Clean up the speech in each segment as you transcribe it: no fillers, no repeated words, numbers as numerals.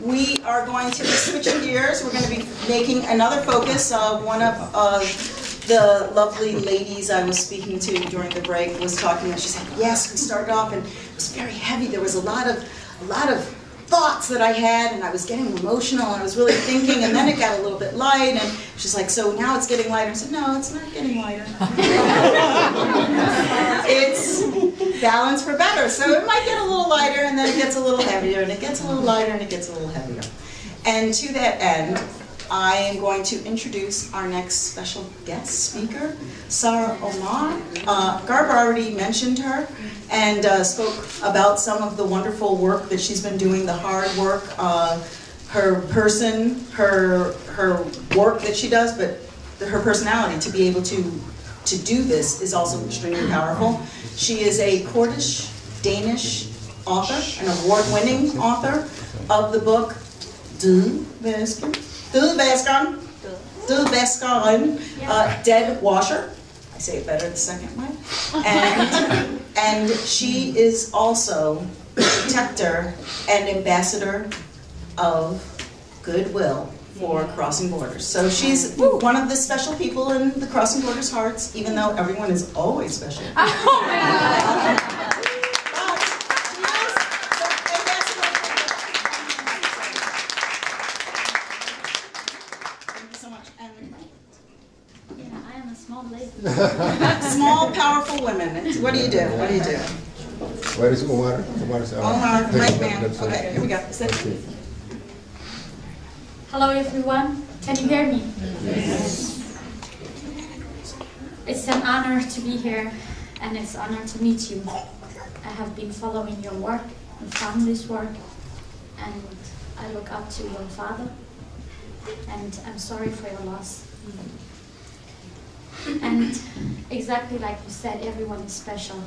We are going to be switching gears. We're going to be making another focus. One of the lovely ladies I was speaking to during the break was talking, and she said, yes, we started off and it was very heavy. There was a lot of thoughts that I had, and I was getting emotional, and I was really thinking, and then it got a little bit light, and she's like, so now it's getting lighter. I said, no, it's not getting lighter. It's balance for better. So it might get a little lighter, and then it gets a little heavier, and it gets a little lighter, and it gets a little heavier. And to that end, I am going to introduce our next special guest speaker, Sara Omar. Garba already mentioned her and spoke about some of the wonderful work that she's been doing, the hard work, her person, her work that she does, but her personality to be able to do this is also extremely powerful. She is a Kurdish-Danish author, an award-winning author of the book Dead Washer. I say it better the second way. And she is also protector and ambassador of goodwill for Crossing Borders. So she's one of the special people in the Crossing Borders hearts, even though everyone is always special. Small, powerful women. What do you do? What do you do? Where is Omar? Omar, right man. Okay, here we go. Hello everyone. Can you hear me? Yes. It's an honor to be here, and it's an honor to meet you. I have been following your work, your family's work, and I look up to your father, and I'm sorry for your loss. And exactly like you said, everyone is special.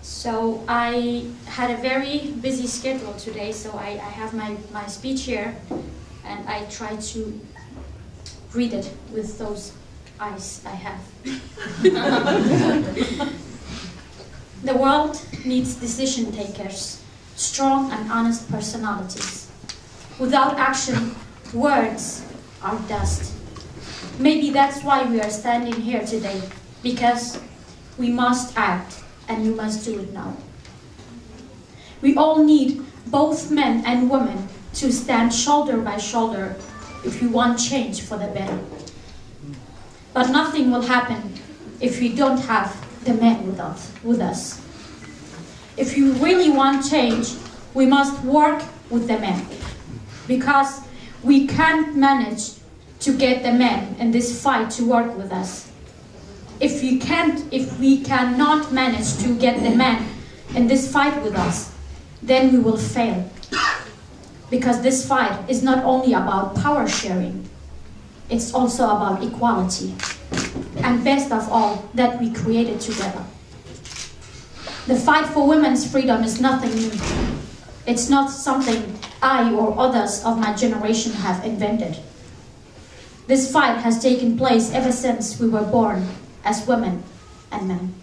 So I had a very busy schedule today, so I have my speech here, and I try to read it with those eyes I have. The world needs decision takers, strong and honest personalities. Without action, words are dust. Maybe that's why we are standing here today, because we must act, and we must do it now. We all need both men and women to stand shoulder by shoulder if we want change for the better. But nothing will happen if we don't have the men with us. If you really want change, we must work with the men, because we can't manage to get the men in this fight to work with us. If we cannot manage to get the men in this fight with us, then we will fail. Because this fight is not only about power sharing, it's also about equality. And best of all, that we create it together. The fight for women's freedom is nothing new. It's not something I or others of my generation have invented. This fight has taken place ever since we were born as women and men.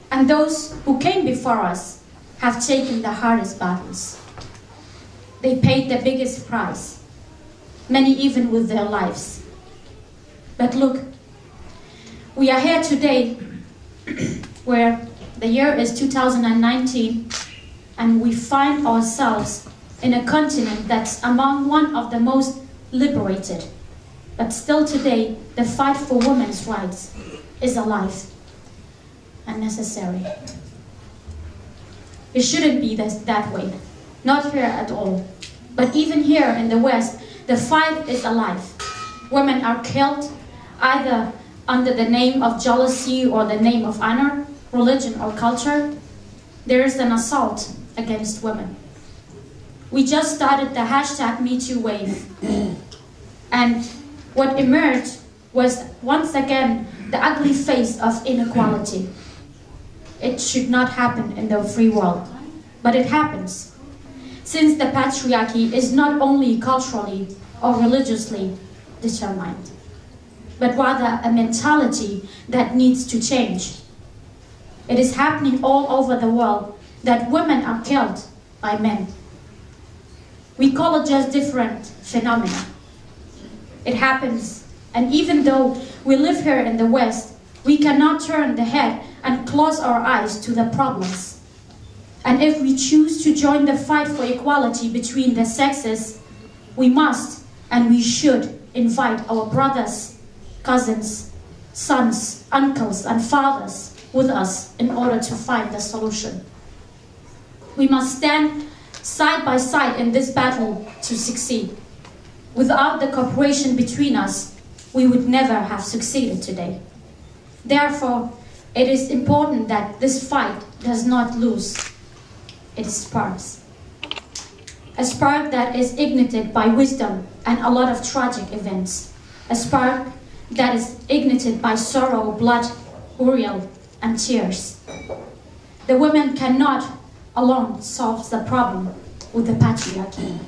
And those who came before us have taken the hardest battles. They paid the biggest price, many even with their lives. But look, we are here today where the year is 2019, and we find ourselves in a continent that's among one of the most liberated. But still today, the fight for women's rights is alive and necessary. It shouldn't be that way, not here at all. But even here in the West, the fight is alive. Women are killed either under the name of jealousy or the name of honor, religion or culture. There is an assault against women. We just started the #MeToo wave. And what emerged was once again the ugly face of inequality. It should not happen in the free world, but it happens. Since the patriarchy is not only culturally or religiously determined, but rather a mentality that needs to change. It is happening all over the world that women are killed by men. We call it just different phenomena. It happens, and even though we live here in the West, we cannot turn the head and close our eyes to the problems. And if we choose to join the fight for equality between the sexes, we must and we should invite our brothers, cousins, sons, uncles, and fathers with us in order to find the solution. We must stand side by side in this battle to succeed. Without the cooperation between us, we would never have succeeded today. Therefore, it is important that this fight does not lose its sparks. A spark that is ignited by wisdom and a lot of tragic events. A spark that is ignited by sorrow, blood, burial, and tears. The women cannot alone solve the problem with the patriarchy.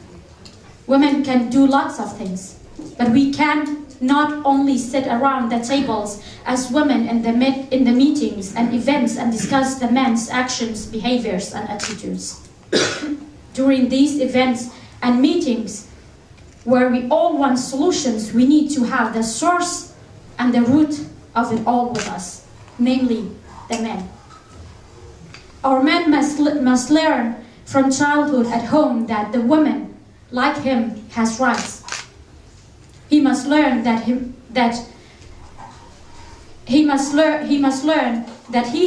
Women can do lots of things, but we can not only sit around the tables as women in the meetings and events and discuss the men's actions, behaviors, and attitudes. During these events and meetings, where we all want solutions, we need to have the source and the root of it all with us, namely the men. Our men must learn from childhood at home that the woman, like him, has rights. He must learn that he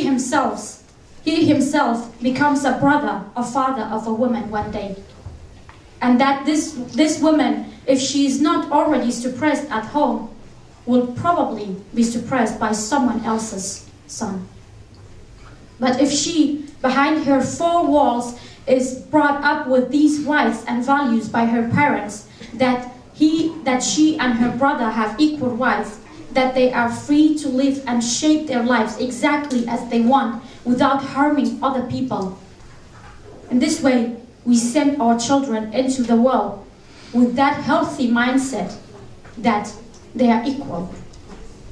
himself becomes a brother or father of a woman one day, and that this woman, if she is not already suppressed at home, will probably be suppressed by someone else's son. But if she, behind her four walls, is brought up with these rights and values by her parents, that she and her brother have equal rights, that they are free to live and shape their lives exactly as they want without harming other people. In this way, we send our children into the world with that healthy mindset that they are equal.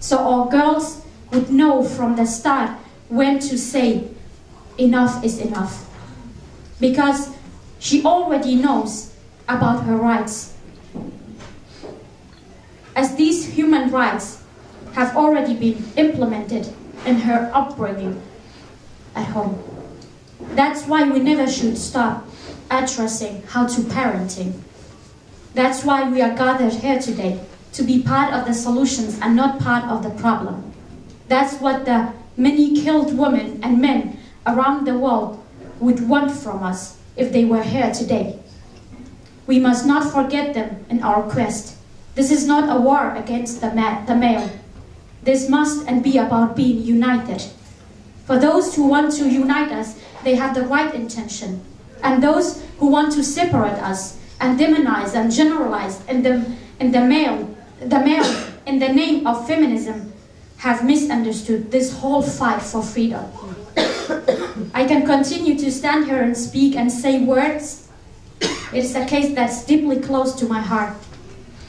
So our girls would know from the start when to say enough is enough, because she already knows about her rights. As these human rights have already been implemented in her upbringing at home. That's why we never should stop addressing how to parenting. That's why we are gathered here today, to be part of the solutions and not part of the problem. That's what the many killed women and men around the world would want from us if they were here today. We must not forget them in our quest. This is not a war against the male. This must and be about being united. For those who want to unite us, they have the right intention. And those who want to separate us and demonize and generalize in the male in the name of feminism have misunderstood this whole fight for freedom. I can continue to stand here and speak and say words. It's a case that's deeply close to my heart.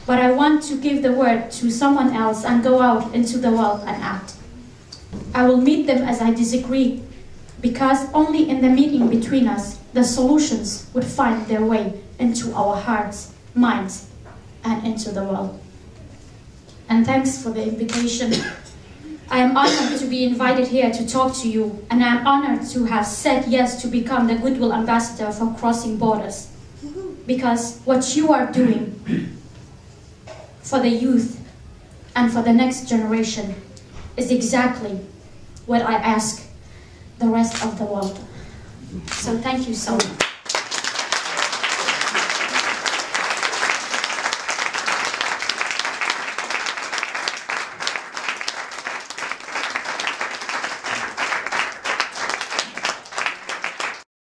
But I want to give the word to someone else and go out into the world and act. I will meet them as I disagree, because only in the meeting between us, the solutions would find their way into our hearts, minds, and into the world. And thanks for the invitation. I am honored to be invited here to talk to you, and I am honored to have said yes to become the Goodwill Ambassador for Crossing Borders. Because what you are doing for the youth and for the next generation is exactly what I ask the rest of the world. So thank you so much.